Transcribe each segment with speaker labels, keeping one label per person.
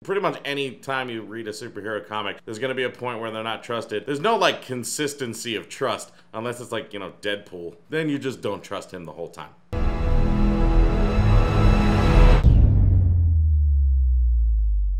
Speaker 1: Pretty much any time you read a superhero comic, there's gonna be a point where they're not trusted. There's no like consistency of trust unless it's like, you know, Deadpool. Then you just don't trust him the whole time.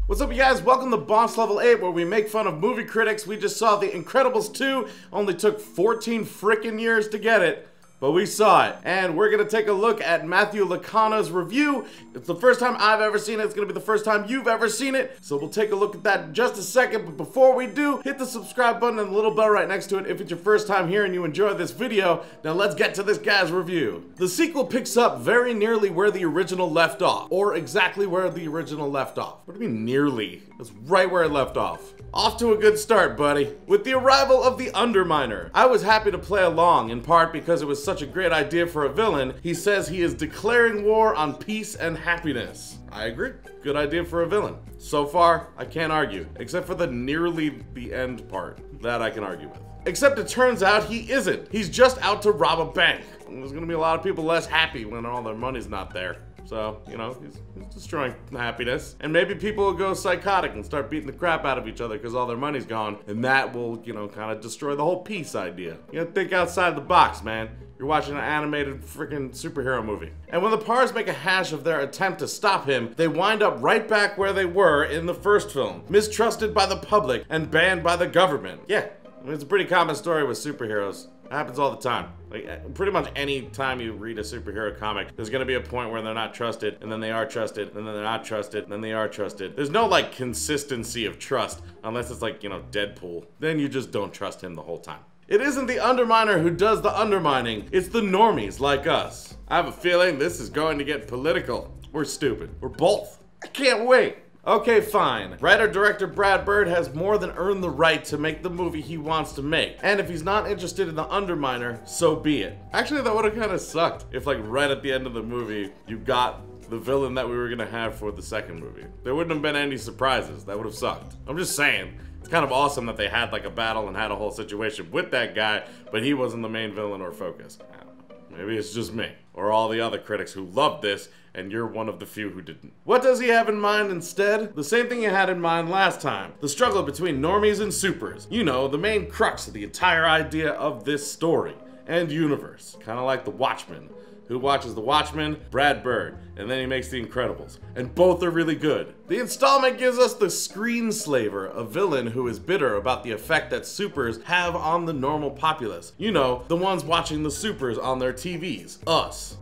Speaker 1: What's up, you guys? Welcome to Boss Level 8, where we make fun of movie critics. We just saw The Incredibles 2. Only took 14 frickin' years to get it, but we saw it. And we're gonna take a look at Matthew Licana's review. It's the first time I've ever seen it. It's gonna be the first time you've ever seen it. So we'll take a look at that in just a second. But before we do, hit the subscribe button and the little bell right next to it if it's your first time here and you enjoy this video. Now let's get to this guy's review. The sequel picks up very nearly where the original left off. Or exactly where the original left off. What do you mean nearly? It's right where it left off. Off to a good start, buddy. With the arrival of the Underminer, I was happy to play along, in part because it was such a great idea for a villain. He says he is declaring war on peace and happiness. I agree. Good idea for a villain. So far, I can't argue, except for the nearly the end part. That I can argue with. Except it turns out he isn't. He's just out to rob a bank. And there's gonna be a lot of people less happy when all their money's not there. So, you know, he's destroying happiness. And maybe people will go psychotic and start beating the crap out of each other because all their money's gone. And that will, you know, kind of destroy the whole peace idea. You gotta think outside the box, man. You're watching an animated freaking superhero movie. And when the Pars make a hash of their attempt to stop him, they wind up right back where they were in the first film. Mistrusted by the public and banned by the government. Yeah, I mean, it's a pretty common story with superheroes. It happens all the time. Like, pretty much any time you read a superhero comic, there's gonna be a point where they're not trusted, and then they are trusted, and then they're not trusted, and then they are trusted. There's no like consistency of trust unless it's like, you know, Deadpool. Then you just don't trust him the whole time. It isn't the Underminer who does the undermining, it's the normies like us. I have a feeling this is going to get political. We're stupid. We're both. I can't wait. Okay, fine. Writer-director Brad Bird has more than earned the right to make the movie he wants to make. And if he's not interested in the Underminer, so be it. Actually, that would've kinda sucked if like right at the end of the movie, you got the villain that we were gonna have for the second movie. There wouldn't have been any surprises. That would've sucked. I'm just saying. It's kind of awesome that they had like a battle and had a whole situation with that guy, but he wasn't the main villain or focus. I don't know. Maybe it's just me. Or all the other critics who loved this, and you're one of the few who didn't. What does he have in mind instead? The same thing he had in mind last time. The struggle between normies and supers. You know, the main crux of the entire idea of this story and universe. Kind of like The Watchmen. Who watches The Watchmen? Brad Bird. And then he makes The Incredibles. And both are really good. The installment gives us the Screenslaver, a villain who is bitter about the effect that supers have on the normal populace. You know, the ones watching the supers on their TVs. Us.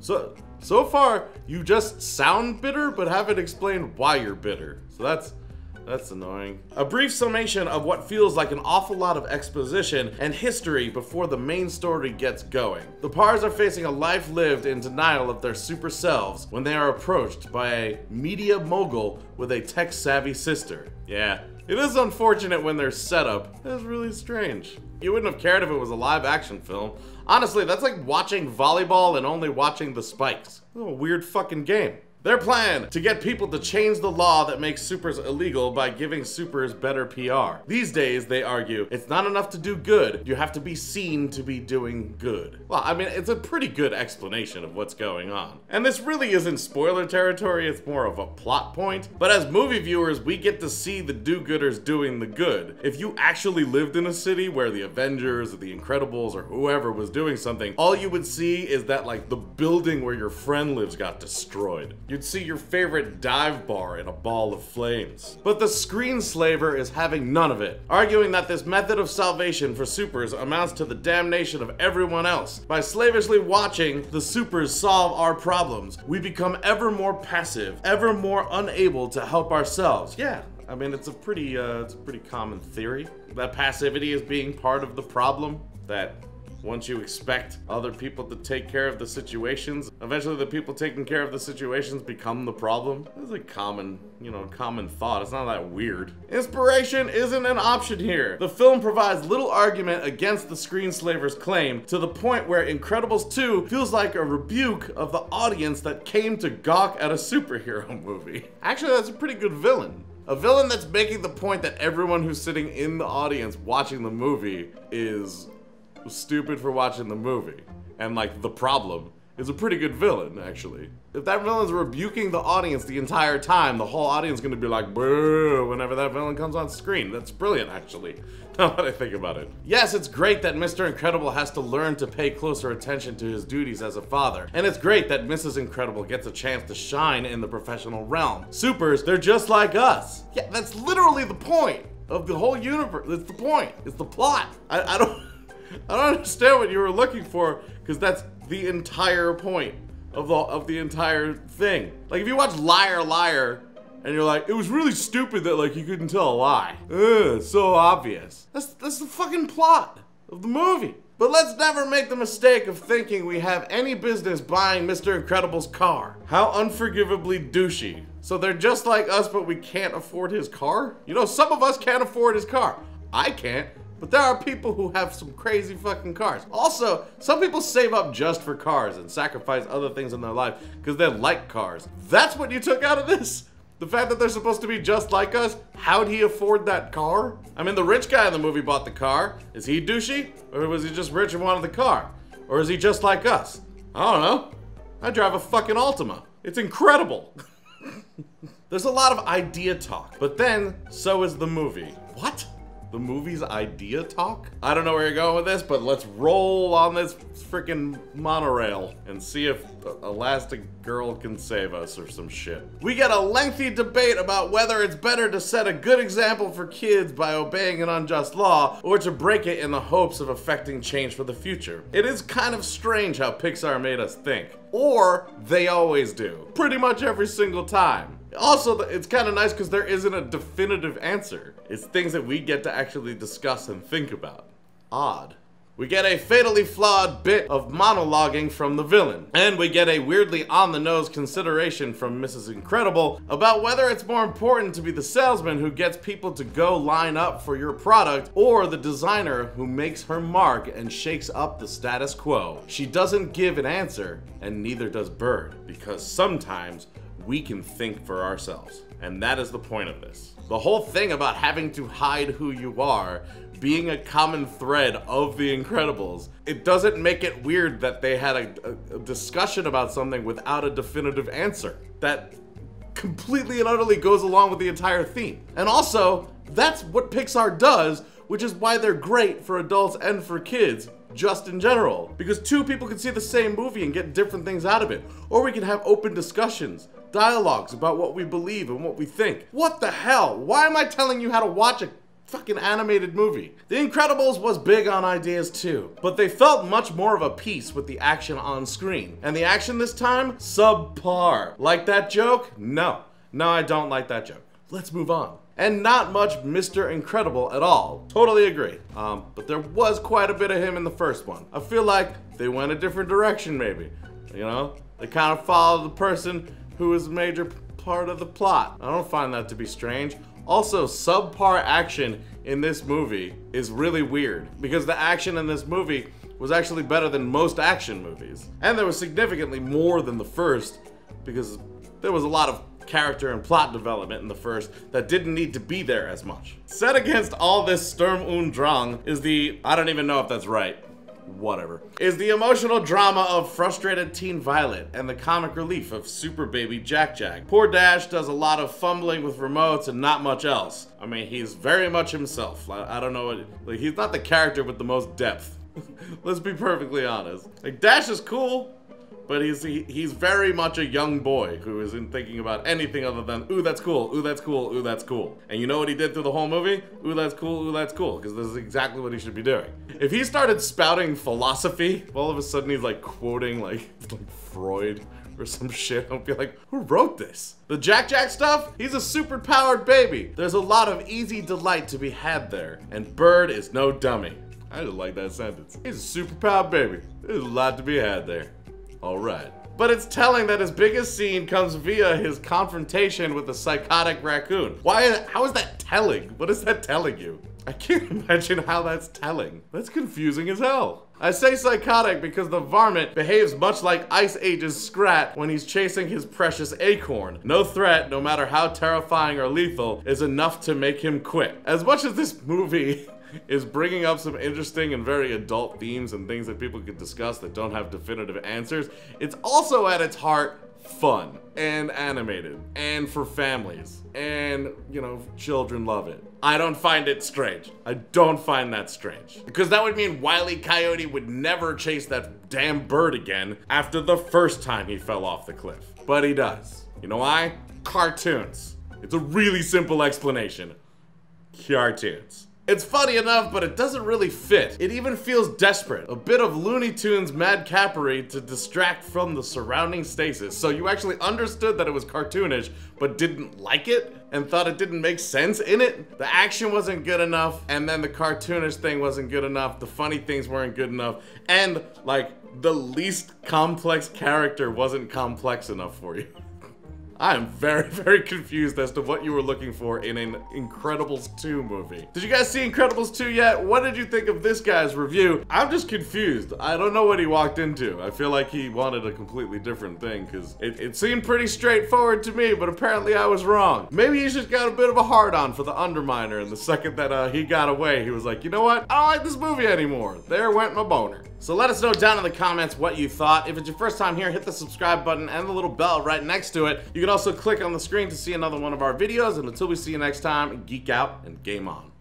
Speaker 1: So far, you just sound bitter, but haven't explained why you're bitter. So that's annoying. A brief summation of what feels like an awful lot of exposition and history before the main story gets going. The Pars are facing a life lived in denial of their super selves when they are approached by a media mogul with a tech-savvy sister. Yeah, it is unfortunate when their setup is really strange. You wouldn't have cared if it was a live-action film. Honestly, that's like watching volleyball and only watching the spikes. What a weird fucking game. Their plan, to get people to change the law that makes supers illegal by giving supers better PR. These days, they argue, it's not enough to do good, you have to be seen to be doing good. Well, I mean, it's a pretty good explanation of what's going on. And this really isn't spoiler territory, it's more of a plot point. But as movie viewers, we get to see the do-gooders doing the good. If you actually lived in a city where the Avengers or the Incredibles or whoever was doing something, all you would see is that like the building where your friend lives got destroyed. You'd see your favorite dive bar in a ball of flames. But the Screenslaver is having none of it, arguing that this method of salvation for supers amounts to the damnation of everyone else. By slavishly watching the supers solve our problems, we become ever more passive, ever more unable to help ourselves. Yeah, I mean, it's a pretty common theory that passivity is being part of the problem, that once you expect other people to take care of the situations, eventually the people taking care of the situations become the problem. That's a common, common thought. It's not that weird. Inspiration isn't an option here. The film provides little argument against the Screenslaver's claim, to the point where Incredibles 2 feels like a rebuke of the audience that came to gawk at a superhero movie. Actually, that's a pretty good villain. A villain that's making the point that everyone who's sitting in the audience watching the movie is stupid for watching the movie, and like the problem, is a pretty good villain, actually. If that villain's rebuking the audience the entire time, the whole audience is gonna be like, boo, whenever that villain comes on screen. That's brilliant, actually, now that I think about it. Yes, it's great that Mr. Incredible has to learn to pay closer attention to his duties as a father. And it's great that Mrs. Incredible gets a chance to shine in the professional realm. Supers, they're just like us. Yeah, that's literally the point of the whole universe. That's the point. It's the plot. I don't understand what you were looking for, because that's the entire point of the entire thing. Like, if you watch Liar Liar and you're like, it was really stupid that like you couldn't tell a lie. Ugh, so obvious. That's the fucking plot of the movie. But let's never make the mistake of thinking we have any business buying Mr. Incredible's car. How unforgivably douchey. So they're just like us, but we can't afford his car? You know, some of us can't afford his car. I can't. But there are people who have some crazy fucking cars. Also, some people save up just for cars and sacrifice other things in their life because they like cars. That's what you took out of this? The fact that they're supposed to be just like us? How'd he afford that car? I mean, the rich guy in the movie bought the car. Is he douchey? Or was he just rich and wanted the car? Or is he just like us? I don't know. I drive a fucking Altima. It's incredible. There's a lot of idea talk, but then so is the movie. What? The movie's idea talk? I don't know where you're going with this, but let's roll on this freaking monorail and see if Elastic Girl can save us or some shit. We get a lengthy debate about whether it's better to set a good example for kids by obeying an unjust law or to break it in the hopes of affecting change for the future. It is kind of strange how Pixar made us think. Or they always do. Pretty much every single time. Also, it's kind of nice because there isn't a definitive answer. It's things that we get to actually discuss and think about. Odd. We get a fatally flawed bit of monologuing from the villain. And we get a weirdly on-the-nose consideration from Mrs. Incredible about whether it's more important to be the salesman who gets people to go line up for your product or the designer who makes her mark and shakes up the status quo. She doesn't give an answer, and neither does Bird, because sometimes we can think for ourselves. And that is the point of this. The whole thing about having to hide who you are being a common thread of The Incredibles, it doesn't make it weird that they had a discussion about something without a definitive answer. That completely and utterly goes along with the entire theme. And also, that's what Pixar does, which is why they're great for adults and for kids, just in general. Because two people can see the same movie and get different things out of it. Or we can have open discussions, dialogues about what we believe and what we think. What the hell? Why am I telling you how to watch a fucking animated movie? The Incredibles was big on ideas too, but they felt much more of a piece with the action on screen. And the action this time? Subpar. Like that joke? No. No, I don't like that joke. Let's move on. And not much Mr. Incredible at all. Totally agree. But there was quite a bit of him in the first one. I feel like they went a different direction maybe. You know? They kind of followed the person who is a major part of the plot. I don't find that to be strange. Also, subpar action in this movie is really weird because the action in this movie was actually better than most action movies. And there was significantly more than the first because there was a lot of character and plot development in the first that didn't need to be there as much. Set against all this Sturm und Drang is the, I don't even know if that's right, whatever, is the emotional drama of frustrated teen Violet and the comic relief of super baby Jack Jack. Poor Dash does a lot of fumbling with remotes and not much else. I mean, he's very much himself. I don't know what, like, he's not the character with the most depth. Let's be perfectly honest. Like, Dash is cool, but he's very much a young boy who isn't thinking about anything other than, ooh, that's cool, ooh, that's cool, ooh, that's cool. And you know what he did through the whole movie? Ooh, that's cool, because this is exactly what he should be doing. If he started spouting philosophy, all of a sudden he's like quoting like Freud or some shit, I'll be like, who wrote this? The Jack Jack stuff? He's a super powered baby. There's a lot of easy delight to be had there, and Bird is no dummy. I just like that sentence. He's a super powered baby. There's a lot to be had there. Alright. But it's telling that his biggest scene comes via his confrontation with the psychotic raccoon. How is that telling? What is that telling you? I can't imagine how that's telling. That's confusing as hell. I say psychotic because the varmint behaves much like Ice Age's Scrat when he's chasing his precious acorn. No threat, no matter how terrifying or lethal, is enough to make him quit. As much as this movie is bringing up some interesting and very adult themes and things that people could discuss that don't have definitive answers, it's also at its heart fun and animated and for families, and you know, children love it. I don't find it strange. I don't find that strange, because that would mean Wile E. Coyote would never chase that damn bird again after the first time he fell off the cliff. But he does. You know why? Cartoons. It's a really simple explanation. Cartoons. It's funny enough, but it doesn't really fit. It even feels desperate. A bit of Looney Tunes madcappery to distract from the surrounding stasis. So you actually understood that it was cartoonish, but didn't like it and thought it didn't make sense in it. The action wasn't good enough, and then the cartoonish thing wasn't good enough. The funny things weren't good enough. And like, the least complex character wasn't complex enough for you. I am very, very confused as to what you were looking for in an Incredibles 2 movie. Did you guys see Incredibles 2 yet? What did you think of this guy's review? I'm just confused. I don't know what he walked into. I feel like he wanted a completely different thing, because it seemed pretty straightforward to me, but apparently I was wrong. Maybe he's just got a bit of a hard-on for the Underminer, and the second that he got away, he was like, you know what? I don't like this movie anymore. There went my boner. So let us know down in the comments what you thought. If it's your first time here, hit the subscribe button and the little bell right next to it. You can also click on the screen to see another one of our videos. And until we see you next time, geek out and game on.